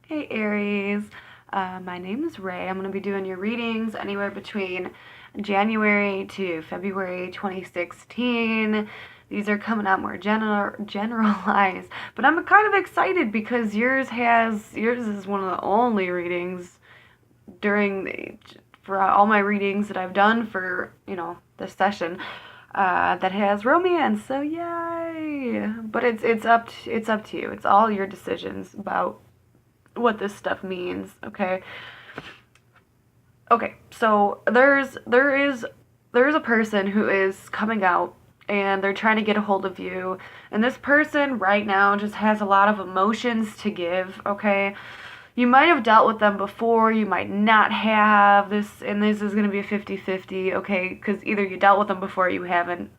Hey Aries, my name is Ray. I'm going to be doing your readings anywhere between January to February 2016. These are coming out more generalized, but I'm kind of excited because yours is one of the only readings during for all my readings that I've done for this session that has romance. So yay! But it's up to you. It's all your decisions about what this stuff means, okay? Okay, so there is a person who is coming out and they're trying to get a hold of you. And this person right now just has a lot of emotions to give, okay? You might have dealt with them before, you might not have this, and this is going to be a 50-50, okay? Because either you dealt with them before or you haven't.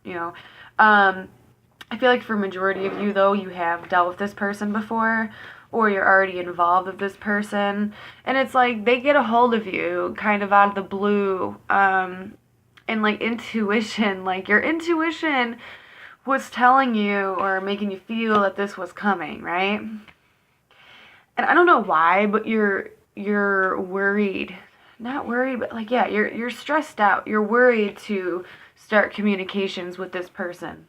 I feel like for majority of you, though, you have dealt with this person before, or you're already involved with this person, and it's like they get a hold of you kind of out of the blue, and like intuition, like your intuition was telling you or making you feel that this was coming, right? And I don't know why, but you're worried. Not worried, but like yeah, you're stressed out. You're worried to start communications with this person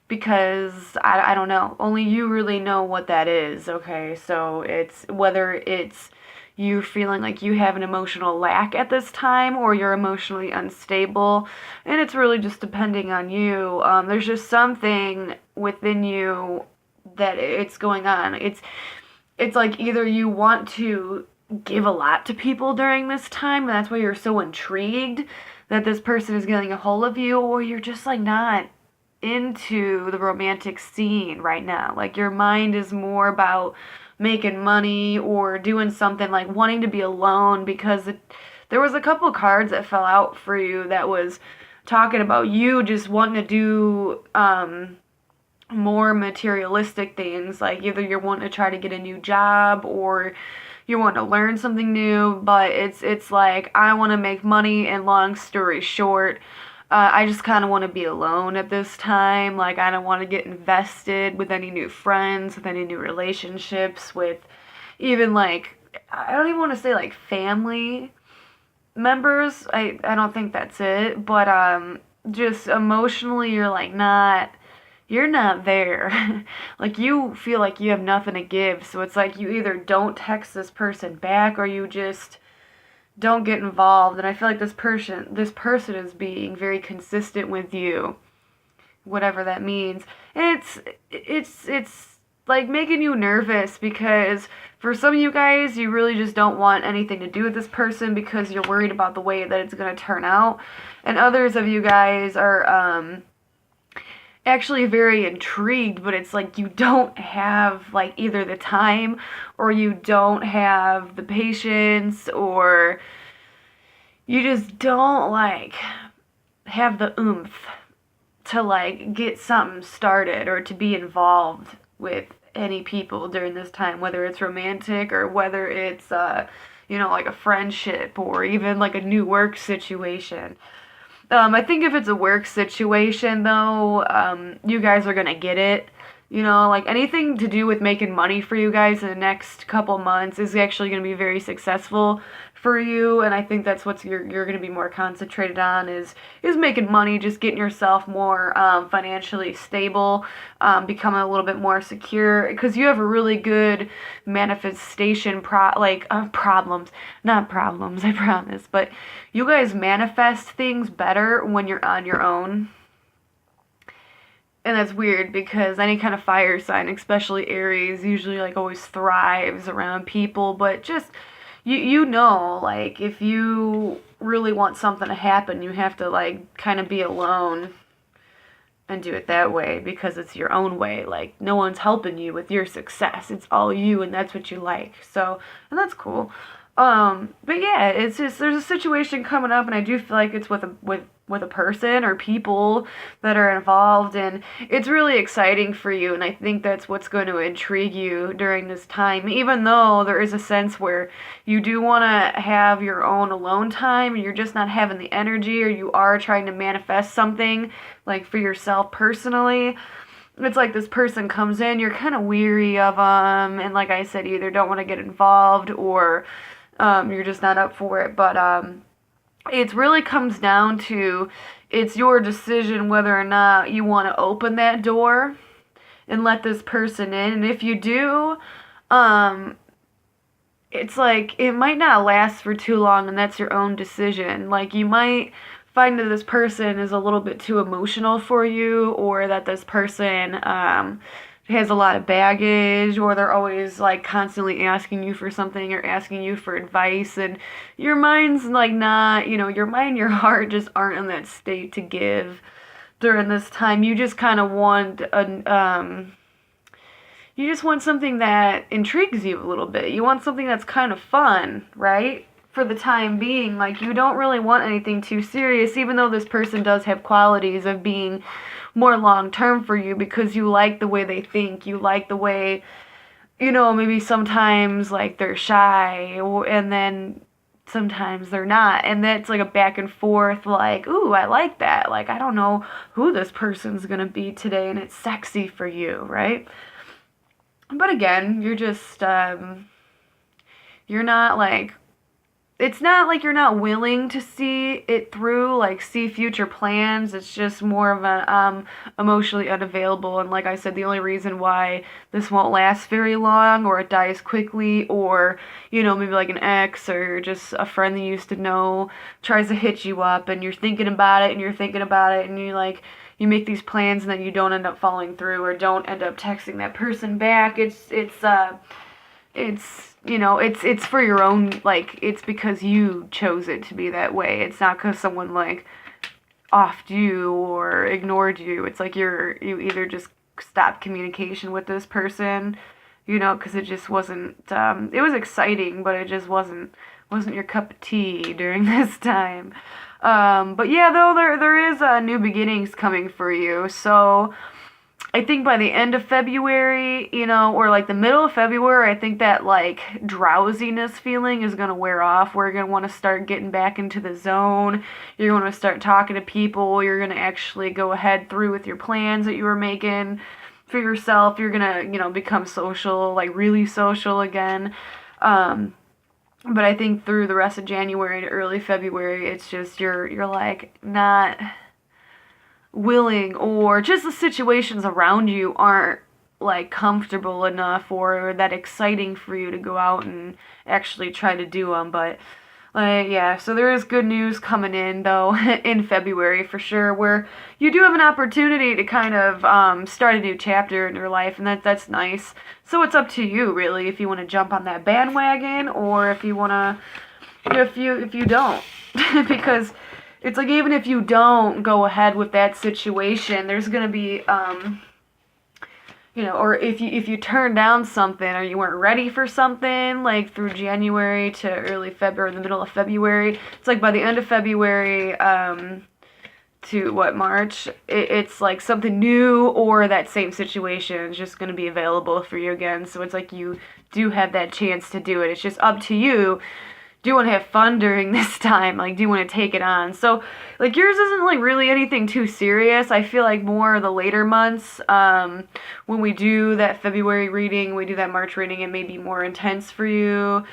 because I don't know. Only you really know what that is, okay? So it's whether it's you feeling like you have an emotional lack at this time or you're emotionally unstable, and it's really just depending on you. There's just something within you that it's going on. It's like either you want to give a lot to people during this time, and that's why you're so intrigued that this person is getting a hold of you, or you're just like not into the romantic scene right now. Like your mind is more about making money or doing something like wanting to be alone because there was a couple cards that fell out for you that was talking about you just wanting to do more materialistic things, like either you're wanting to try to get a new job or you want to learn something new, but it's like I want to make money, and long story short, I just kind of want to be alone at this time. Like I don't want to get invested with any new friends, with any new relationships, with even like I don't even want to say like family members. I don't think that's it, but just emotionally you're not there. Like you feel like you have nothing to give. So it's like you either don't text this person back or you just don't get involved. And I feel like this person is being very consistent with you, whatever that means. And it's like making you nervous because for some of you guys, you really just don't want anything to do with this person because you're worried about the way that it's going to turn out. And others of you guys are actually very intrigued, but it's like you don't have like either the time or you don't have the patience or you just don't like have the oomph to like get something started or to be involved with any people during this time, whether it's romantic or whether it's like a friendship or even like a new work situation. I think if it's a work situation, though, you guys are gonna get it. Like anything to do with making money for you guys in the next couple months is actually gonna be very successful for you, and I think that's what you're gonna be more concentrated on is making money, just getting yourself more financially stable, becoming a little bit more secure, because you have a really good manifestation problems, not problems, I promise, but you guys manifest things better when you're on your own. And that's weird because any kind of fire sign, especially Aries, usually like always thrives around people, but just like if you really want something to happen, you have to like kind of be alone and do it that way because it's your own way. Like no one's helping you with your success. It's all you and that's what you like. So, and that's cool. But yeah, it's just there's a situation coming up, and I do feel like it's with a person or people that are involved, and it's really exciting for you. And I think that's what's going to intrigue you during this time, even though there is a sense where you do want to have your own alone time, and you're just not having the energy, or you are trying to manifest something like for yourself personally. it's like this person comes in, you're kind of weary of them, and like I said, you either don't want to get involved or you're just not up for it. But it really comes down to it's your decision whether or not you want to open that door and let this person in. And if you do, it's like it might not last for too long, and that's your own decision. Like, you might find that this person is a little bit too emotional for you, or that this person has a lot of baggage, or they're always like constantly asking you for something or asking you for advice, and your mind's like not, your mind and your heart just aren't in that state to give during this time. You just kind of want you just want something that intrigues you a little bit. You want something that's kind of fun, right? For the time being, like, you don't really want anything too serious, even though this person does have qualities of being more long-term for you, because you like the way they think, you like the way, maybe sometimes, like, they're shy, and then sometimes they're not, and that's like a back and forth, like, ooh, I like that, like, I don't know who this person's gonna be today, and it's sexy for you, right? But again, you're just, you're not like, it's not like you're not willing to see it through, like see future plans. It's just more of an emotionally unavailable. And like I said, the only reason why this won't last very long, or it dies quickly, or maybe like an ex or just a friend that you used to know tries to hit you up, and you're thinking about it and you're thinking about it, and you make these plans and then you don't end up following through, or don't end up texting that person back. It's for your own, like, it's because you chose it to be that way. It's not because someone, like, offed you or ignored you. It's like you either just stopped communication with this person, because it just wasn't, it was exciting, but it just wasn't your cup of tea during this time. But yeah, though, there is new beginnings coming for you, so I think by the end of February, or like the middle of February, I think that like drowsiness feeling is going to wear off. We're going to want to start getting back into the zone. You're going to start talking to people. You're going to actually go ahead through with your plans that you were making for yourself. You're going to, become social, like really social again. But I think through the rest of January to early February, it's just you're like not willing, or just the situations around you aren't like comfortable enough or that exciting for you to go out and actually try to do them. But yeah, so there is good news coming in though in February for sure, where you do have an opportunity to kind of start a new chapter in your life, and that's nice. So it's up to you really if you want to jump on that bandwagon, or if you want to, if you don't, because it's like, even if you don't go ahead with that situation, there's going to be, or if you turn down something, or you weren't ready for something, like through January to early February, the middle of February, it's like by the end of February, to March, it's like something new, or that same situation is just going to be available for you again. So it's like you do have that chance to do it. It's just up to you. Do you want to have fun during this time? Like, do you want to take it on? So, like, yours isn't, like, really anything too serious. I feel like more the later months, when we do that February reading, we do that March reading, it may be more intense for you.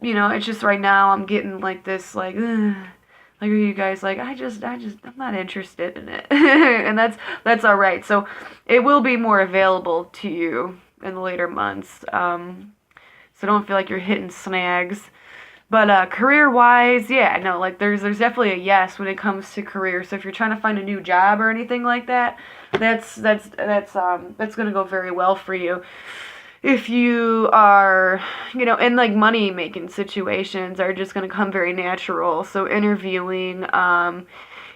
It's just right now I'm getting, like, this, like, ugh. Like, are you guys like, I'm not interested in it. And that's all right. So, it will be more available to you in the later months. So don't feel like you're hitting snags. But career-wise, yeah, no, like there's definitely a yes when it comes to career. So if you're trying to find a new job or anything like that, that's gonna go very well for you. If you are, in like money-making situations are just gonna come very natural. So interviewing,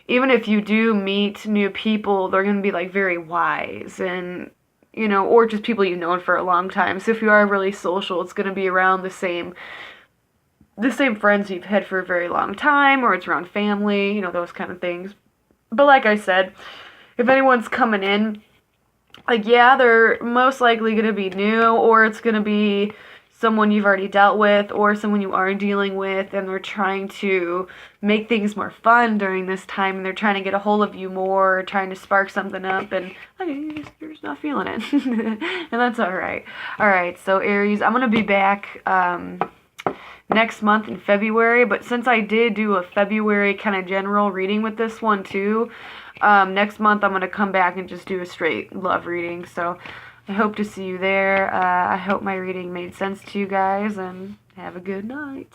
even if you do meet new people, they're gonna be like very wise, and or just people you've known for a long time. So if you are really social, it's gonna be around the same friends you've had for a very long time, or it's around family, those kind of things. But like I said, if anyone's coming in, like, yeah, they're most likely going to be new, or it's going to be someone you've already dealt with or someone you are dealing with, and they're trying to make things more fun during this time, and they're trying to get a hold of you more, trying to spark something up, and you're just not feeling it. And that's alright. Alright, so Aries, I'm going to be back next month in February, but since I did do a February kind of general reading with this one too, next month I'm going to come back and just do a straight love reading. So I hope to see you there. I hope my reading made sense to you guys, and have a good night.